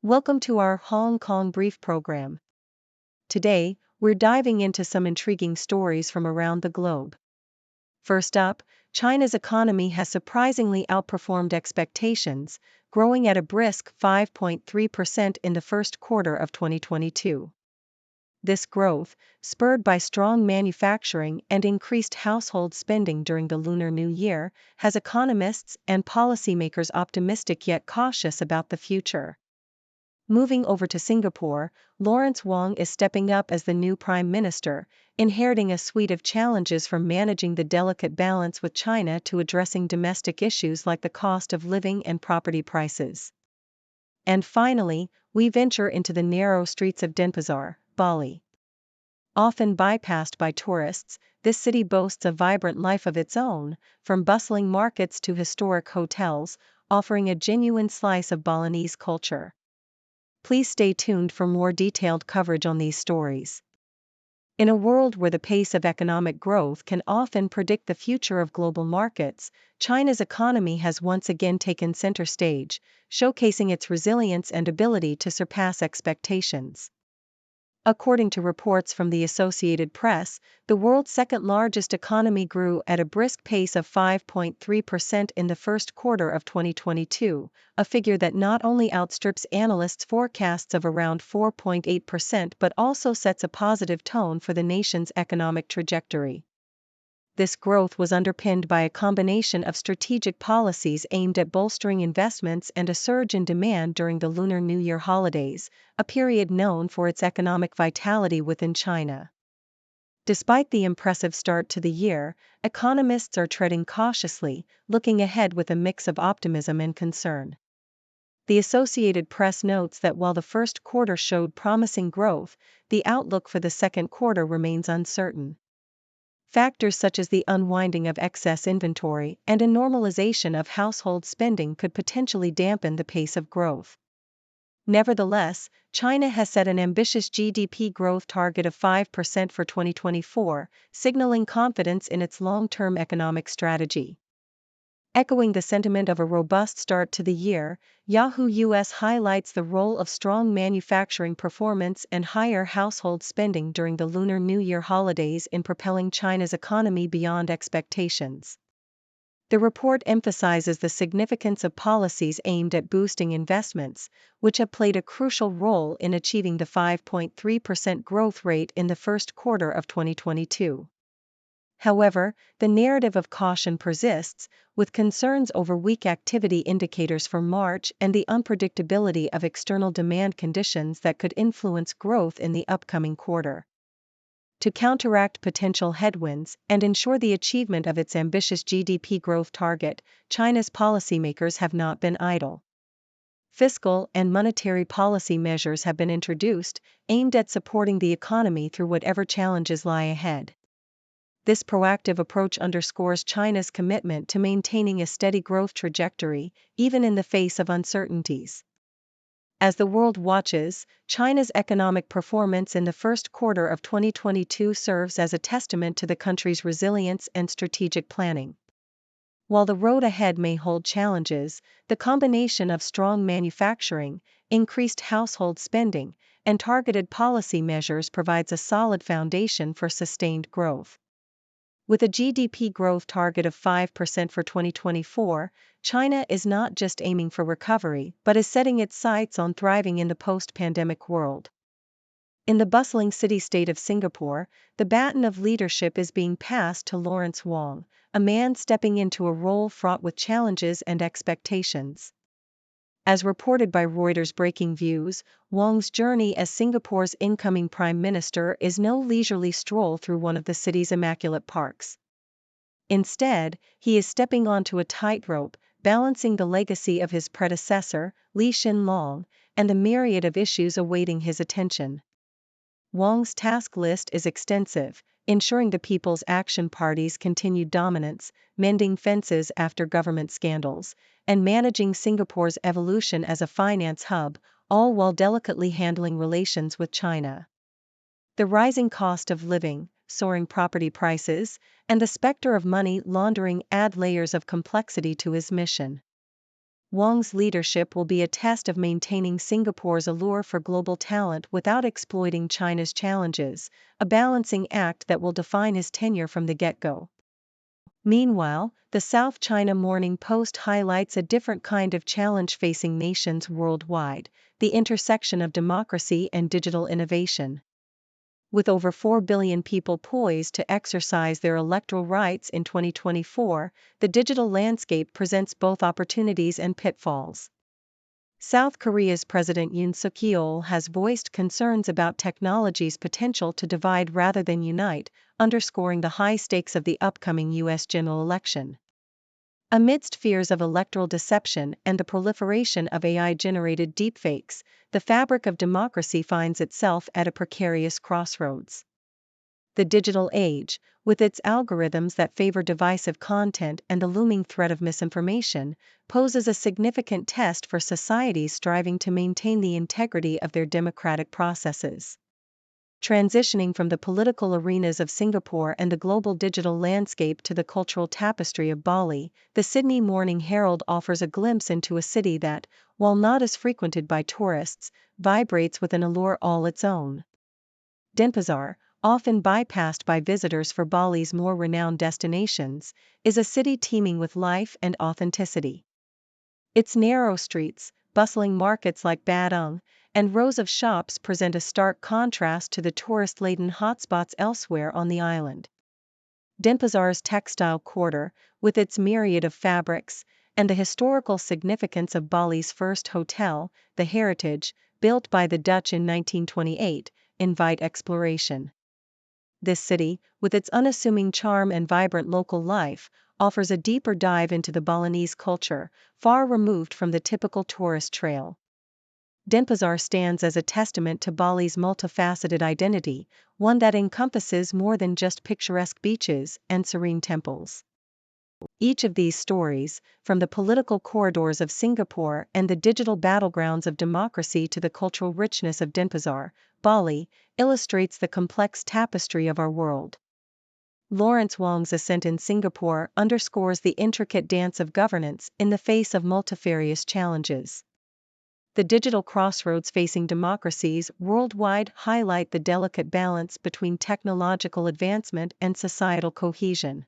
Welcome to our Hong Kong Brief program. Today, we're diving into some intriguing stories from around the globe. First up, China's economy has surprisingly outperformed expectations, growing at a brisk 5.3% in the first quarter of 2022. This growth, spurred by strong manufacturing and increased household spending during the Lunar New Year, has economists and policymakers optimistic yet cautious about the future. Moving over to Singapore, Lawrence Wong is stepping up as the new prime minister, inheriting a suite of challenges from managing the delicate balance with China to addressing domestic issues like the cost of living and property prices. And finally, we venture into the narrow streets of Denpasar, Bali. Often bypassed by tourists, this city boasts a vibrant life of its own, from bustling markets to historic hotels, offering a genuine slice of Balinese culture. Please stay tuned for more detailed coverage on these stories. In a world where the pace of economic growth can often predict the future of global markets, China's economy has once again taken center stage, showcasing its resilience and ability to surpass expectations. According to reports from the Associated Press, the world's second-largest economy grew at a brisk pace of 5.3% in the first quarter of 2022, a figure that not only outstrips analysts' forecasts of around 4.8% but also sets a positive tone for the nation's economic trajectory. This growth was underpinned by a combination of strategic policies aimed at bolstering investments and a surge in demand during the Lunar New Year holidays, a period known for its economic vitality within China. Despite the impressive start to the year, economists are treading cautiously, looking ahead with a mix of optimism and concern. The Associated Press notes that while the first quarter showed promising growth, the outlook for the second quarter remains uncertain. Factors such as the unwinding of excess inventory and a normalization of household spending could potentially dampen the pace of growth. Nevertheless, China has set an ambitious GDP growth target of 5% for 2024, signaling confidence in its long-term economic strategy. Echoing the sentiment of a robust start to the year, Yahoo US highlights the role of strong manufacturing performance and higher household spending during the Lunar New Year holidays in propelling China's economy beyond expectations. The report emphasizes the significance of policies aimed at boosting investments, which have played a crucial role in achieving the 5.3% growth rate in the first quarter of 2022. However, the narrative of caution persists, with concerns over weak activity indicators for March and the unpredictability of external demand conditions that could influence growth in the upcoming quarter. To counteract potential headwinds and ensure the achievement of its ambitious GDP growth target, China's policymakers have not been idle. Fiscal and monetary policy measures have been introduced, aimed at supporting the economy through whatever challenges lie ahead. This proactive approach underscores China's commitment to maintaining a steady growth trajectory, even in the face of uncertainties. As the world watches, China's economic performance in the first quarter of 2022 serves as a testament to the country's resilience and strategic planning. While the road ahead may hold challenges, the combination of strong manufacturing, increased household spending, and targeted policy measures provides a solid foundation for sustained growth. With a GDP growth target of 5% for 2024, China is not just aiming for recovery but is setting its sights on thriving in the post-pandemic world. In the bustling city-state of Singapore, the baton of leadership is being passed to Lawrence Wong, a man stepping into a role fraught with challenges and expectations. As reported by Reuters Breaking Views, Wong's journey as Singapore's incoming prime minister is no leisurely stroll through one of the city's immaculate parks. Instead, he is stepping onto a tightrope, balancing the legacy of his predecessor, Lee Hsien Loong, and the myriad of issues awaiting his attention. Wong's task list is extensive, ensuring the People's Action Party's continued dominance, mending fences after government scandals, and managing Singapore's evolution as a finance hub, all while delicately handling relations with China. The rising cost of living, soaring property prices, and the specter of money laundering add layers of complexity to his mission. Wang's leadership will be a test of maintaining Singapore's allure for global talent without exploiting China's challenges, a balancing act that will define his tenure from the get-go. Meanwhile, the South China Morning Post highlights a different kind of challenge facing nations worldwide: the intersection of democracy and digital innovation. With over 4 billion people poised to exercise their electoral rights in 2024, the digital landscape presents both opportunities and pitfalls. South Korea's President Yoon Suk-yeol has voiced concerns about technology's potential to divide rather than unite, underscoring the high stakes of the upcoming U.S. general election. Amidst fears of electoral deception and the proliferation of AI-generated deepfakes, the fabric of democracy finds itself at a precarious crossroads. The digital age, with its algorithms that favor divisive content and the looming threat of misinformation, poses a significant test for societies striving to maintain the integrity of their democratic processes. Transitioning from the political arenas of Singapore and the global digital landscape to the cultural tapestry of Bali, the Sydney Morning Herald offers a glimpse into a city that, while not as frequented by tourists, vibrates with an allure all its own. Denpasar, often bypassed by visitors for Bali's more renowned destinations, is a city teeming with life and authenticity. Its narrow streets, bustling markets like Badung, and rows of shops present a stark contrast to the tourist-laden hotspots elsewhere on the island. Denpasar's textile quarter, with its myriad of fabrics, and the historical significance of Bali's first hotel, the Heritage, built by the Dutch in 1928, invite exploration. This city, with its unassuming charm and vibrant local life, offers a deeper dive into the Balinese culture, far removed from the typical tourist trail. Denpasar stands as a testament to Bali's multifaceted identity, one that encompasses more than just picturesque beaches and serene temples. Each of these stories, from the political corridors of Singapore and the digital battlegrounds of democracy to the cultural richness of Denpasar, Bali, illustrates the complex tapestry of our world. Lawrence Wong's ascent in Singapore underscores the intricate dance of governance in the face of multifarious challenges. The digital crossroads facing democracies worldwide highlight the delicate balance between technological advancement and societal cohesion.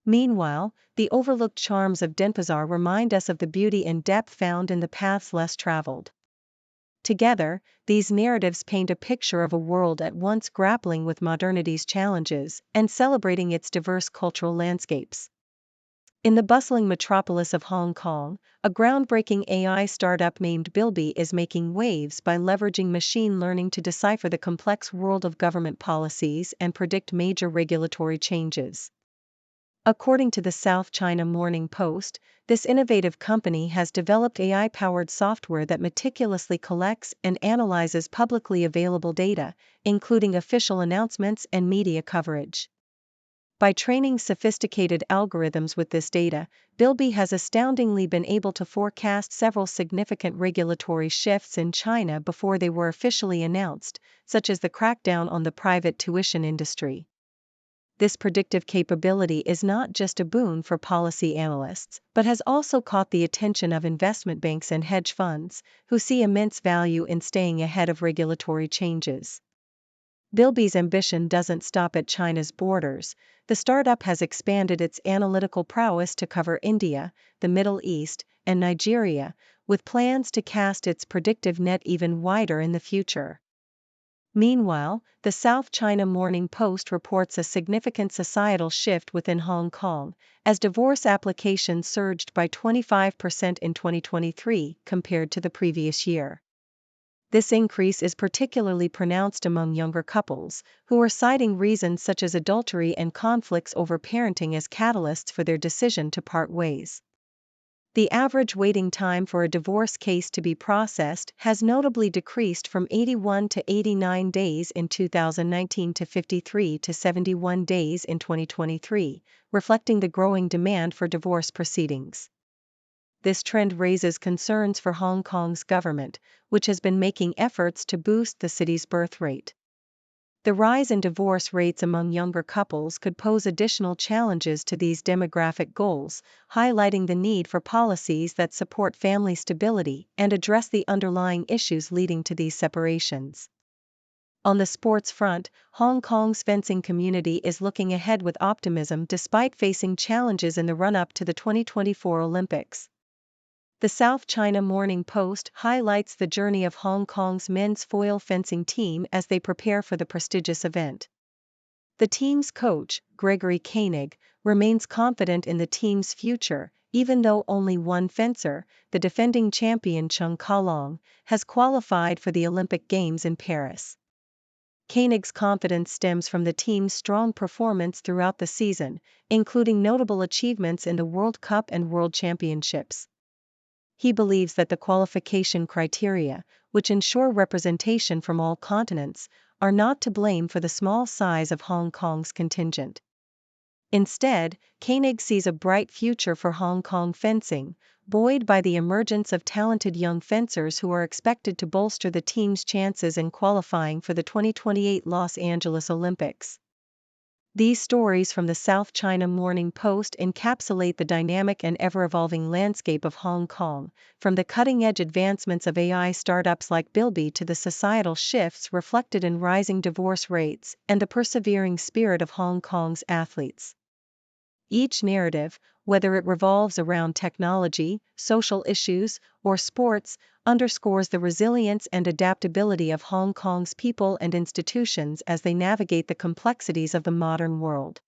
Meanwhile, the overlooked charms of Denpasar remind us of the beauty and depth found in the paths less traveled. Together, these narratives paint a picture of a world at once grappling with modernity's challenges and celebrating its diverse cultural landscapes. In the bustling metropolis of Hong Kong, a groundbreaking AI startup named Bilby is making waves by leveraging machine learning to decipher the complex world of government policies and predict major regulatory changes. According to the South China Morning Post, this innovative company has developed AI-powered software that meticulously collects and analyzes publicly available data, including official announcements and media coverage. By training sophisticated algorithms with this data, Bilby has astoundingly been able to forecast several significant regulatory shifts in China before they were officially announced, such as the crackdown on the private tuition industry. This predictive capability is not just a boon for policy analysts, but has also caught the attention of investment banks and hedge funds, who see immense value in staying ahead of regulatory changes. Bilby's ambition doesn't stop at China's borders. The startup has expanded its analytical prowess to cover India, the Middle East, and Nigeria, with plans to cast its predictive net even wider in the future. Meanwhile, the South China Morning Post reports a significant societal shift within Hong Kong, as divorce applications surged by 25% in 2023 compared to the previous year. This increase is particularly pronounced among younger couples, who are citing reasons such as adultery and conflicts over parenting as catalysts for their decision to part ways. The average waiting time for a divorce case to be processed has notably decreased from 81 to 89 days in 2019 to 53 to 71 days in 2023, reflecting the growing demand for divorce proceedings. This trend raises concerns for Hong Kong's government, which has been making efforts to boost the city's birth rate. The rise in divorce rates among younger couples could pose additional challenges to these demographic goals, highlighting the need for policies that support family stability and address the underlying issues leading to these separations. On the sports front, Hong Kong's fencing community is looking ahead with optimism despite facing challenges in the run-up to the 2024 Olympics. The South China Morning Post highlights the journey of Hong Kong's men's foil fencing team as they prepare for the prestigious event. The team's coach, Gregory Koenig, remains confident in the team's future, even though only one fencer, the defending champion Chung Kalong, has qualified for the Olympic Games in Paris. Koenig's confidence stems from the team's strong performance throughout the season, including notable achievements in the World Cup and World Championships. He believes that the qualification criteria, which ensure representation from all continents, are not to blame for the small size of Hong Kong's contingent. Instead, Koenig sees a bright future for Hong Kong fencing, buoyed by the emergence of talented young fencers who are expected to bolster the team's chances in qualifying for the 2028 Los Angeles Olympics. These stories from the South China Morning Post encapsulate the dynamic and ever-evolving landscape of Hong Kong, from the cutting-edge advancements of AI startups like Bilby to the societal shifts reflected in rising divorce rates and the persevering spirit of Hong Kong's athletes. Each narrative, whether it revolves around technology, social issues, or sports, underscores the resilience and adaptability of Hong Kong's people and institutions as they navigate the complexities of the modern world.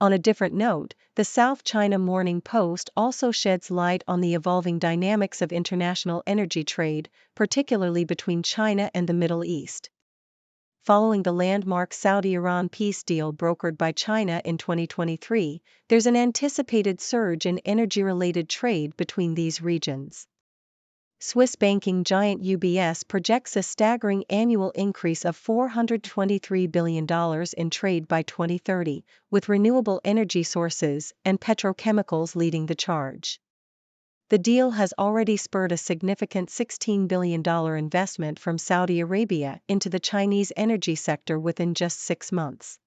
On a different note, the South China Morning Post also sheds light on the evolving dynamics of international energy trade, particularly between China and the Middle East. Following the landmark Saudi-Iran peace deal brokered by China in 2023, there's an anticipated surge in energy-related trade between these regions. Swiss banking giant UBS projects a staggering annual increase of $423 billion in trade by 2030, with renewable energy sources and petrochemicals leading the charge. The deal has already spurred a significant $16 billion investment from Saudi Arabia into the Chinese energy sector within just 6 months.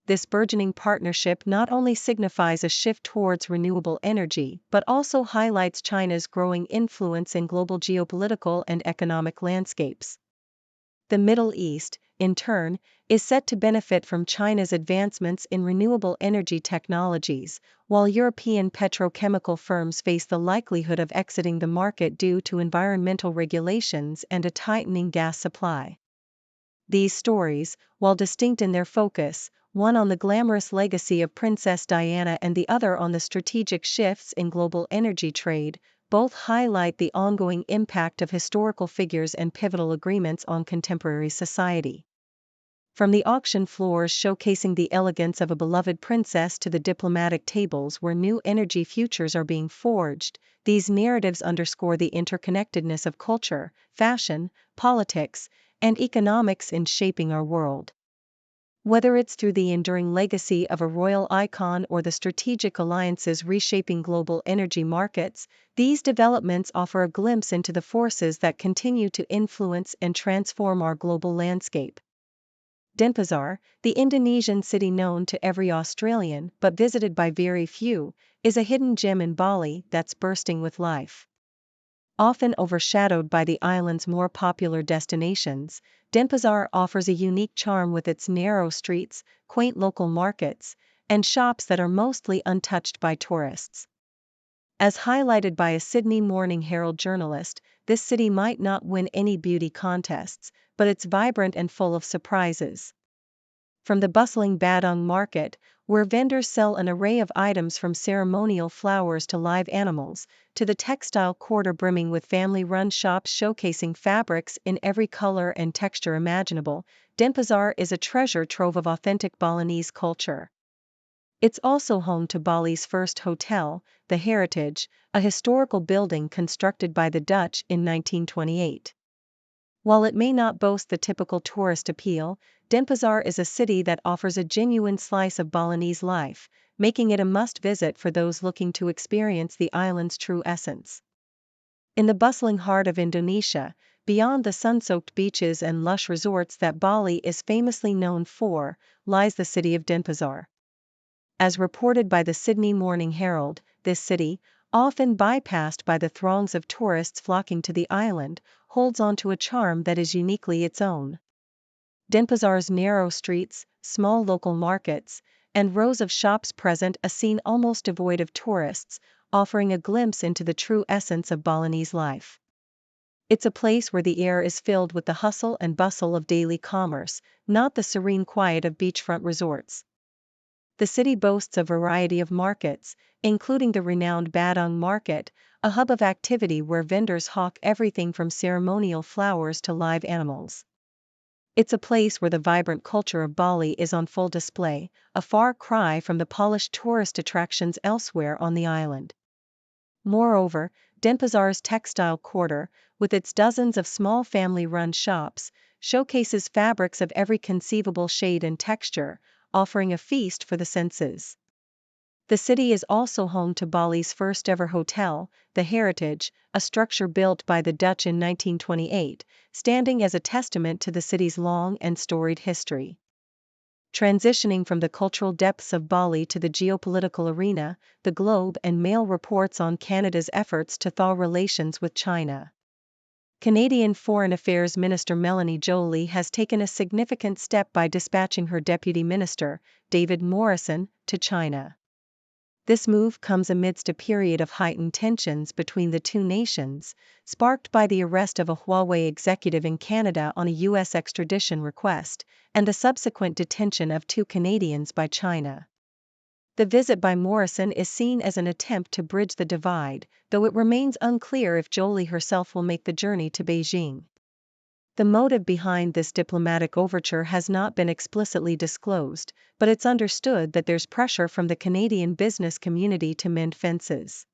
This burgeoning partnership not only signifies a shift towards renewable energy but also highlights China's growing influence in global geopolitical and economic landscapes. The Middle East, in turn, is set to benefit from China's advancements in renewable energy technologies, while European petrochemical firms face the likelihood of exiting the market due to environmental regulations and a tightening gas supply. These stories, while distinct in their focus, one on the glamorous legacy of Princess Diana and the other on the strategic shifts in global energy trade, both highlight the ongoing impact of historical figures and pivotal agreements on contemporary society. From the auction floors showcasing the elegance of a beloved princess to the diplomatic tables where new energy futures are being forged, these narratives underscore the interconnectedness of culture, fashion, politics, and economics in shaping our world. Whether it's through the enduring legacy of a royal icon or the strategic alliances reshaping global energy markets, these developments offer a glimpse into the forces that continue to influence and transform our global landscape. Denpasar, the Indonesian city known to every Australian but visited by very few, is a hidden gem in Bali that's bursting with life. Often overshadowed by the island's more popular destinations, Denpasar offers a unique charm with its narrow streets, quaint local markets, and shops that are mostly untouched by tourists. As highlighted by a Sydney Morning Herald journalist, this city might not win any beauty contests, but it's vibrant and full of surprises. From the bustling Badung market, where vendors sell an array of items from ceremonial flowers to live animals, to the textile quarter brimming with family-run shops showcasing fabrics in every color and texture imaginable, Denpasar is a treasure trove of authentic Balinese culture. It's also home to Bali's first hotel, the Heritage, a historical building constructed by the Dutch in 1928. While it may not boast the typical tourist appeal, Denpasar is a city that offers a genuine slice of Balinese life, making it a must-visit for those looking to experience the island's true essence. In the bustling heart of Indonesia, beyond the sun-soaked beaches and lush resorts that Bali is famously known for, lies the city of Denpasar. As reported by the Sydney Morning Herald, this city, often bypassed by the throngs of tourists flocking to the island, holds on to a charm that is uniquely its own. Denpasar's narrow streets, small local markets, and rows of shops present a scene almost devoid of tourists, offering a glimpse into the true essence of Balinese life. It's a place where the air is filled with the hustle and bustle of daily commerce, not the serene quiet of beachfront resorts. The city boasts a variety of markets, including the renowned Badung Market, a hub of activity where vendors hawk everything from ceremonial flowers to live animals. It's a place where the vibrant culture of Bali is on full display, a far cry from the polished tourist attractions elsewhere on the island. Moreover, Denpasar's textile quarter, with its dozens of small family-run shops, showcases fabrics of every conceivable shade and texture, offering a feast for the senses. The city is also home to Bali's first-ever hotel, the Heritage, a structure built by the Dutch in 1928, standing as a testament to the city's long and storied history. Transitioning from the cultural depths of Bali to the geopolitical arena, the Globe and Mail reports on Canada's efforts to thaw relations with China. Canadian Foreign Affairs Minister Melanie Joly has taken a significant step by dispatching her Deputy Minister, David Morrison, to China. This move comes amidst a period of heightened tensions between the two nations, sparked by the arrest of a Huawei executive in Canada on a U.S. extradition request, and the subsequent detention of 2 Canadians by China. The visit by Morrison is seen as an attempt to bridge the divide, though it remains unclear if Joly herself will make the journey to Beijing. The motive behind this diplomatic overture has not been explicitly disclosed, but it's understood that there's pressure from the Canadian business community to mend fences.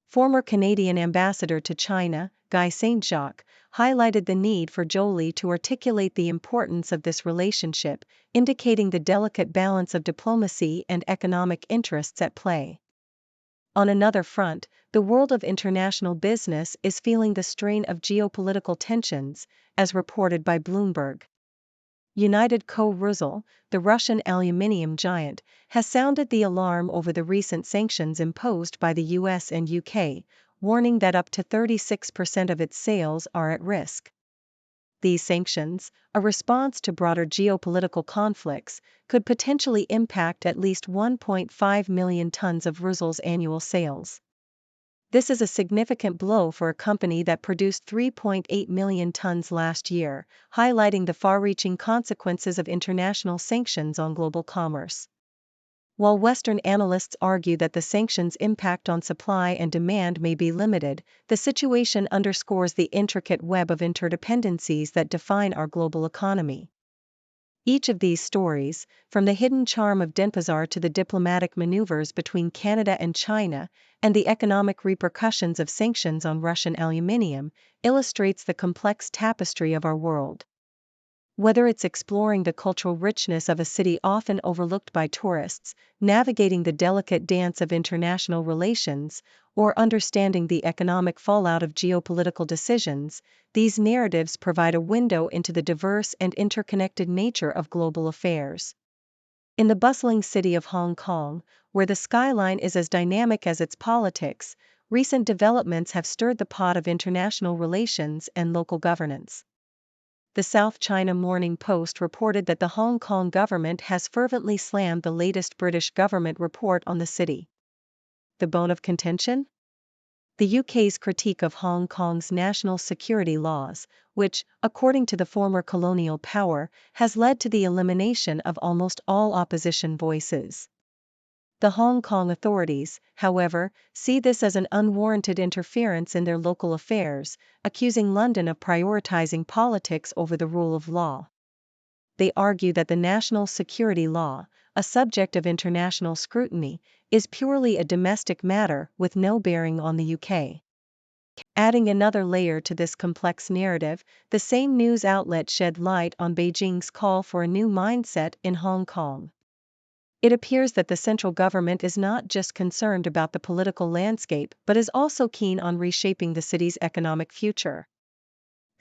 Former Canadian ambassador to China, Guy Saint-Jacques, highlighted the need for Joly to articulate the importance of this relationship, indicating the delicate balance of diplomacy and economic interests at play. On another front, the world of international business is feeling the strain of geopolitical tensions, as reported by Bloomberg. United Co-Rusal, the Russian aluminium giant, has sounded the alarm over the recent sanctions imposed by the US and UK, warning that up to 36% of its sales are at risk. These sanctions, a response to broader geopolitical conflicts, could potentially impact at least 1.5 million tons of Rusal's annual sales. This is a significant blow for a company that produced 3.8 million tons last year, highlighting the far-reaching consequences of international sanctions on global commerce. While Western analysts argue that the sanctions' impact on supply and demand may be limited, the situation underscores the intricate web of interdependencies that define our global economy. Each of these stories, from the hidden charm of Denpasar to the diplomatic maneuvers between Canada and China, and the economic repercussions of sanctions on Russian aluminium, illustrates the complex tapestry of our world. Whether it's exploring the cultural richness of a city often overlooked by tourists, navigating the delicate dance of international relations, or understanding the economic fallout of geopolitical decisions, these narratives provide a window into the diverse and interconnected nature of global affairs. In the bustling city of Hong Kong, where the skyline is as dynamic as its politics, recent developments have stirred the pot of international relations and local governance. The South China Morning Post reported that the Hong Kong government has fervently slammed the latest British government report on the city. The bone of contention? The UK's critique of Hong Kong's national security laws, which, according to the former colonial power, has led to the elimination of almost all opposition voices. The Hong Kong authorities, however, see this as an unwarranted interference in their local affairs, accusing London of prioritizing politics over the rule of law. They argue that the national security law, a subject of international scrutiny, is purely a domestic matter with no bearing on the UK. Adding another layer to this complex narrative, the same news outlet shed light on Beijing's call for a new mindset in Hong Kong. It appears that the central government is not just concerned about the political landscape but is also keen on reshaping the city's economic future.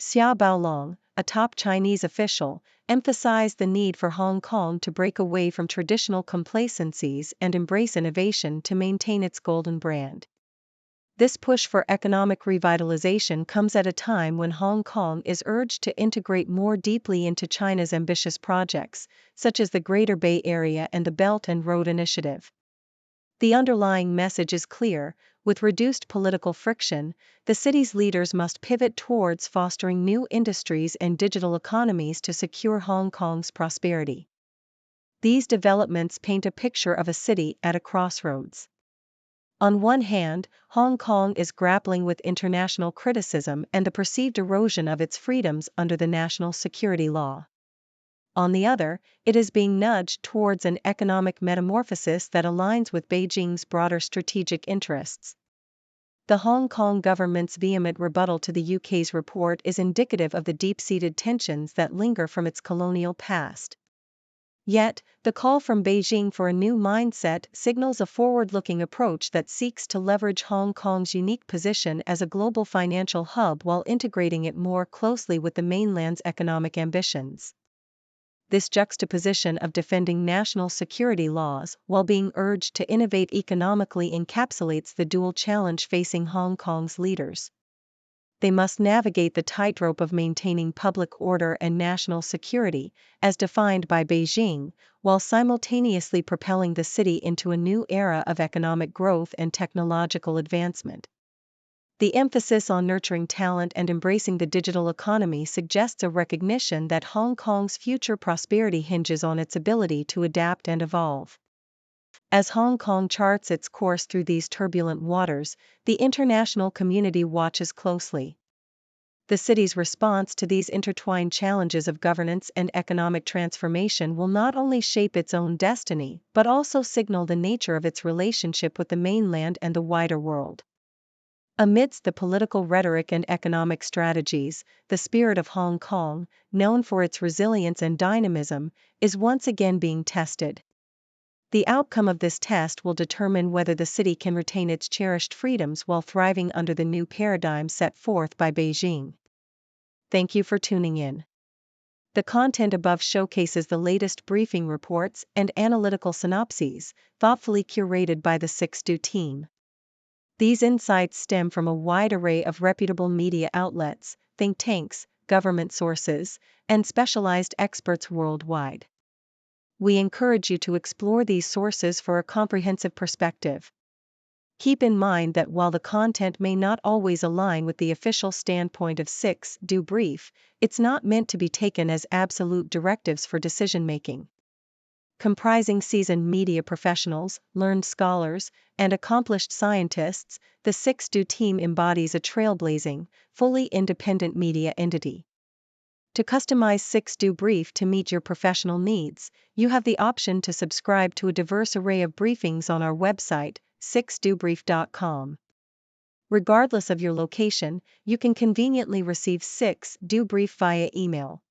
Xia Baolong, a top Chinese official, emphasized the need for Hong Kong to break away from traditional complacencies and embrace innovation to maintain its golden brand. This push for economic revitalization comes at a time when Hong Kong is urged to integrate more deeply into China's ambitious projects, such as the Greater Bay Area and the Belt and Road Initiative. The underlying message is clear: with reduced political friction, the city's leaders must pivot towards fostering new industries and digital economies to secure Hong Kong's prosperity. These developments paint a picture of a city at a crossroads. On one hand, Hong Kong is grappling with international criticism and the perceived erosion of its freedoms under the national security law. On the other, it is being nudged towards an economic metamorphosis that aligns with Beijing's broader strategic interests. The Hong Kong government's vehement rebuttal to the UK's report is indicative of the deep-seated tensions that linger from its colonial past. Yet, the call from Beijing for a new mindset signals a forward-looking approach that seeks to leverage Hong Kong's unique position as a global financial hub while integrating it more closely with the mainland's economic ambitions. This juxtaposition of defending national security laws while being urged to innovate economically encapsulates the dual challenge facing Hong Kong's leaders. They must navigate the tightrope of maintaining public order and national security, as defined by Beijing, while simultaneously propelling the city into a new era of economic growth and technological advancement. The emphasis on nurturing talent and embracing the digital economy suggests a recognition that Hong Kong's future prosperity hinges on its ability to adapt and evolve. As Hong Kong charts its course through these turbulent waters, the international community watches closely. The city's response to these intertwined challenges of governance and economic transformation will not only shape its own destiny but also signal the nature of its relationship with the mainland and the wider world. Amidst the political rhetoric and economic strategies, the spirit of Hong Kong, known for its resilience and dynamism, is once again being tested. The outcome of this test will determine whether the city can retain its cherished freedoms while thriving under the new paradigm set forth by Beijing. Thank you for tuning in. The content above showcases the latest briefing reports and analytical synopses, thoughtfully curated by the 6Do team. These insights stem from a wide array of reputable media outlets, think tanks, government sources, and specialized experts worldwide. We encourage you to explore these sources for a comprehensive perspective. Keep in mind that while the content may not always align with the official standpoint of 6Do Brief, it's not meant to be taken as absolute directives for decision-making. Comprising seasoned media professionals, learned scholars, and accomplished scientists, the 6Do team embodies a trailblazing, fully independent media entity. To customize 6Do Brief to meet your professional needs, you have the option to subscribe to a diverse array of briefings on our website, 6dobrief.com. Regardless of your location, you can conveniently receive 6Do Brief via email.